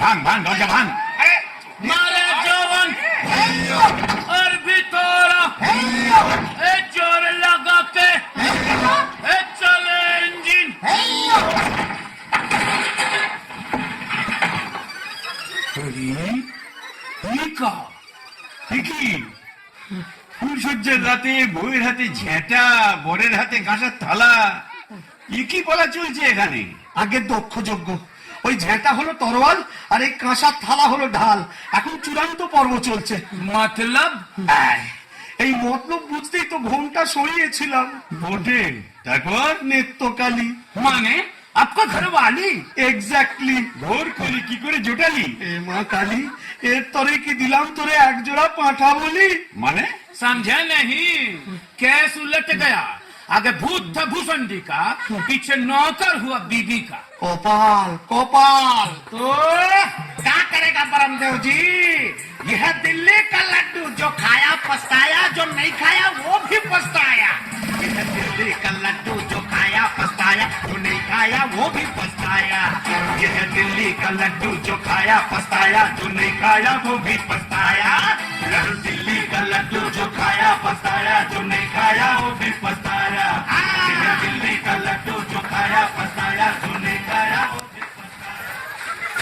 ভাঙ ভাঙ দরজা ভাঙ। मारे जवान और भीतर ए जोर लगा के ए चले इंजन। ফুলসজ্জার রাতে বউয়ের হাতে ঝেঁটা, বরের হাতে কাঁসার থালা, কি বলা চলছে এখানে? আগে দক্ষ যজ্ঞ, ওই ঝেঁটা হলো তরোয়াল আর এই কাঁসার থালা হলো ঢাল। এখন চূড়ান্ত পর্ব চলছে। मतलब এই মতলব বুঝতেই তো ঘোমটা সরিয়েছিলাম। বটে, তারপর নেত্রকালী माने आपका घर वाली এক্স্যাক্টলি। ঘোর কলি কি করে জোটালি? এ মা কালী, এর তরে কি দিলাম তোরে এক জোড়া পাঁঠা বলি? মানে समझे नहीं? केस उलट गया। आगे भूत था भूसंडी का, पीछे नौकर हुआ बीबी का। কপাল কপাল। तो क्या करेगा बरमदेव जी? यह दिल्ली का लड्डू जो खाया पछताया, जो नहीं खाया वो भी पछताया। यह दिल्ली का लड्डू जो खाया पछताया, जो नहीं खाया वो भी पछताया। यह दिल्ली का लड्डू जो खाया पछताया, जो नहीं खाया वो भी पछताया।